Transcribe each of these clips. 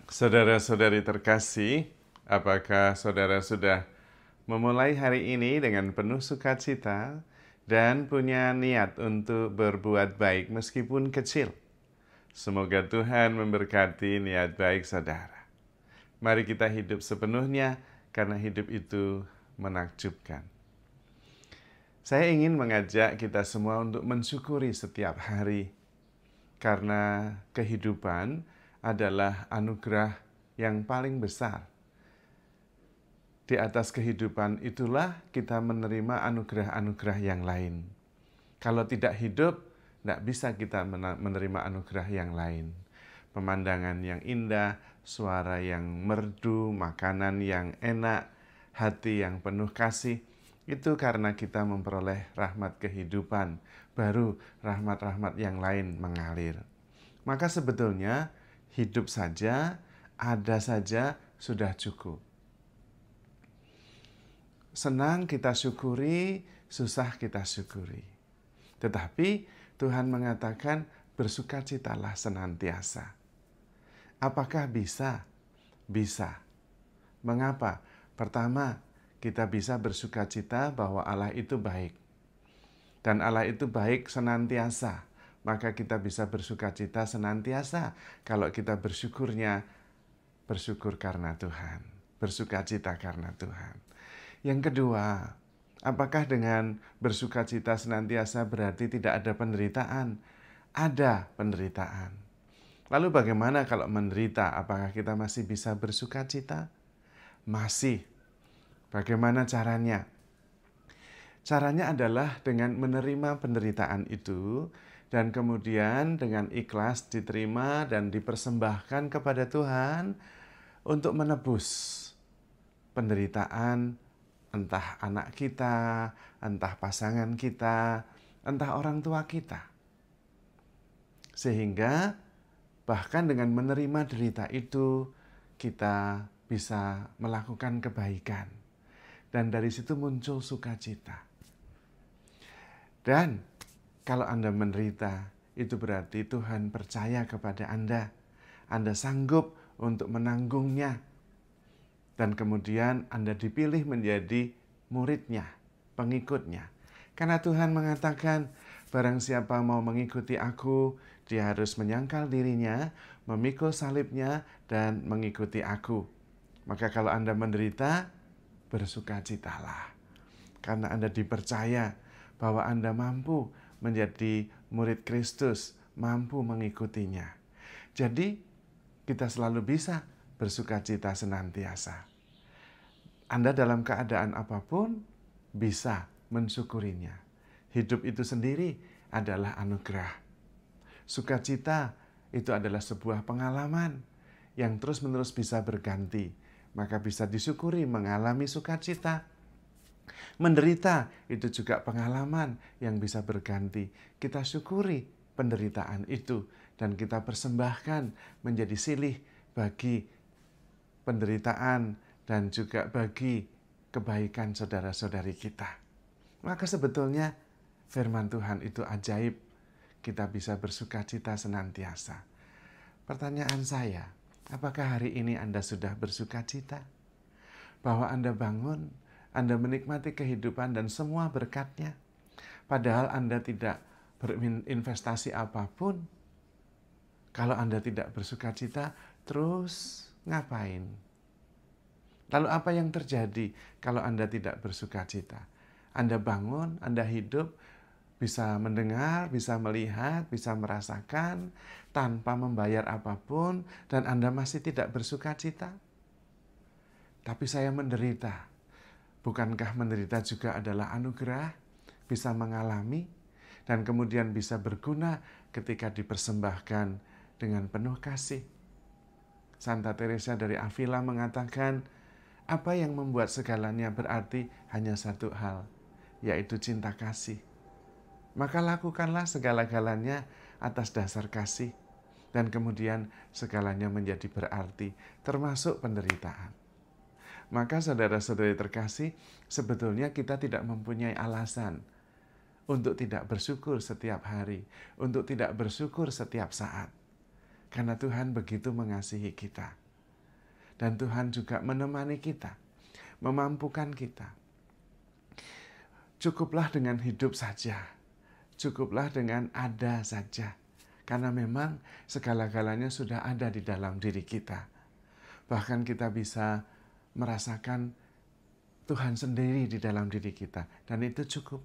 Saudara-saudari terkasih, apakah saudara sudah memulai hari ini dengan penuh sukacita dan punya niat untuk berbuat baik meskipun kecil? Semoga Tuhan memberkati niat baik saudara. Mari kita hidup sepenuhnya karena hidup itu menakjubkan. Saya ingin mengajak kita semua untuk mensyukuri setiap hari karena kehidupan adalah anugerah yang paling besar. Di atas kehidupan itulah kita menerima anugerah-anugerah yang lain. Kalau tidak hidup, tidak bisa kita menerima anugerah yang lain. Pemandangan yang indah, suara yang merdu, makanan yang enak, hati yang penuh kasih, itu karena kita memperoleh rahmat kehidupan, baru rahmat-rahmat yang lain mengalir. Maka sebetulnya hidup saja, ada saja, sudah cukup. Senang kita syukuri, susah kita syukuri. Tetapi Tuhan mengatakan bersukacitalah senantiasa. Apakah bisa? Bisa. Mengapa? Pertama, kita bisa bersukacita bahwa Allah itu baik. Dan Allah itu baik senantiasa. Maka kita bisa bersukacita senantiasa kalau kita bersyukurnya, bersyukur karena Tuhan. Bersukacita karena Tuhan. Yang kedua, apakah dengan bersukacita senantiasa berarti tidak ada penderitaan? Ada penderitaan. Lalu bagaimana kalau menderita? Apakah kita masih bisa bersukacita? Masih. Bagaimana caranya? Caranya adalah dengan menerima penderitaan itu dan kemudian dengan ikhlas diterima dan dipersembahkan kepada Tuhan untuk menebus penderitaan entah anak kita, entah pasangan kita, entah orang tua kita. Sehingga bahkan dengan menerima derita itu, kita bisa melakukan kebaikan. Dan dari situ muncul sukacita. Dan kalau Anda menderita, itu berarti Tuhan percaya kepada Anda. Anda sanggup untuk menanggungnya. Dan kemudian Anda dipilih menjadi muridnya, pengikutnya. Karena Tuhan mengatakan, barang siapa mau mengikuti aku, dia harus menyangkal dirinya, memikul salibnya, dan mengikuti aku. Maka kalau Anda menderita, bersukacitalah. Karena Anda dipercaya bahwa Anda mampu menjadi murid Kristus, mampu mengikutinya. Jadi, kita selalu bisa bersukacita senantiasa. Anda dalam keadaan apapun bisa mensyukurinya. Hidup itu sendiri adalah anugerah. Sukacita itu adalah sebuah pengalaman yang terus-menerus bisa berganti. Maka bisa disyukuri mengalami sukacita. Menderita itu juga pengalaman yang bisa berganti. Kita syukuri penderitaan itu dan kita persembahkan menjadi silih bagi penderitaan dan juga bagi kebaikan saudara-saudari kita. Maka sebetulnya firman Tuhan itu ajaib. Kita bisa bersukacita senantiasa. Pertanyaan saya, apakah hari ini Anda sudah bersukacita? Bahwa Anda bangun, Anda menikmati kehidupan dan semua berkatnya. Padahal Anda tidak berinvestasi apapun. Kalau Anda tidak bersukacita, terus ngapain? Lalu apa yang terjadi kalau Anda tidak bersukacita? Anda bangun, Anda hidup, bisa mendengar, bisa melihat, bisa merasakan tanpa membayar apapun dan Anda masih tidak bersukacita. Tapi saya menderita. Bukankah menderita juga adalah anugerah? Bisa mengalami dan kemudian bisa berguna ketika dipersembahkan dengan penuh kasih. Santa Teresa dari Avila mengatakan, apa yang membuat segalanya berarti hanya satu hal, yaitu cinta kasih. Maka lakukanlah segala-galanya atas dasar kasih. Dan kemudian segalanya menjadi berarti, termasuk penderitaan. Maka saudara-saudari terkasih, sebetulnya kita tidak mempunyai alasan untuk tidak bersyukur setiap hari, untuk tidak bersyukur setiap saat. Karena Tuhan begitu mengasihi kita. Dan Tuhan juga menemani kita, memampukan kita. Cukuplah dengan hidup saja, cukuplah dengan ada saja. Karena memang segala-galanya sudah ada di dalam diri kita. Bahkan kita bisa merasakan Tuhan sendiri di dalam diri kita. Dan itu cukup.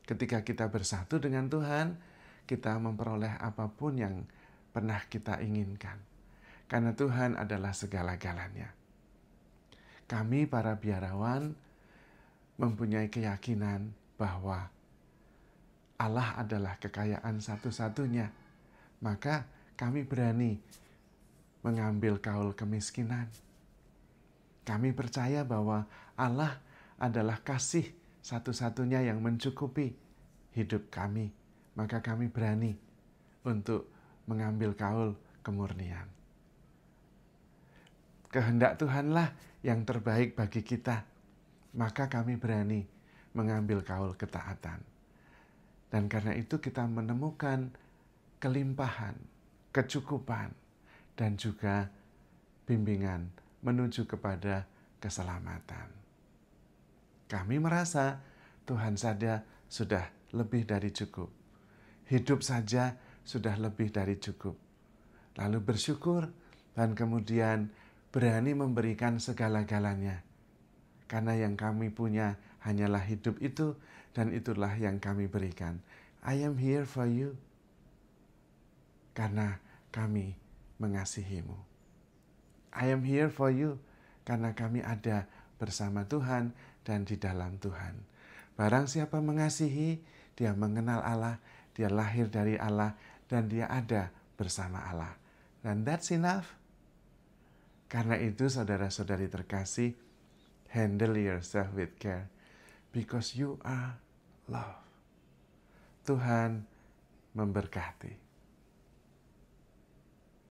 Ketika kita bersatu dengan Tuhan, kita memperoleh apapun yang pernah kita inginkan. Karena Tuhan adalah segala-galanya. Kami para biarawan mempunyai keyakinan bahwa Allah adalah kekayaan satu-satunya. Maka kami berani mengambil kaul kemiskinan. Kami percaya bahwa Allah adalah kasih satu-satunya yang mencukupi hidup kami. Maka kami berani untuk mengambil kaul kemurnian. Kehendak Tuhanlah yang terbaik bagi kita. Maka kami berani mengambil kaul ketaatan. Dan karena itu kita menemukan kelimpahan, kecukupan, dan juga bimbingan menuju kepada keselamatan. Kami merasa Tuhan saja sudah lebih dari cukup. Hidup saja sudah lebih dari cukup. Lalu bersyukur dan kemudian berani memberikan segala-galanya. Karena yang kami punya hanyalah hidup itu dan itulah yang kami berikan. I am here for you. Karena kami mengasihimu. I am here for you. Karena kami ada bersama Tuhan dan di dalam Tuhan. Barang siapa mengasihi, dia mengenal Allah, dia lahir dari Allah, dan dia ada bersama Allah. Dan that's enough. Karena itu saudara-saudari terkasih, handle yourself with care because you are love. Tuhan memberkati.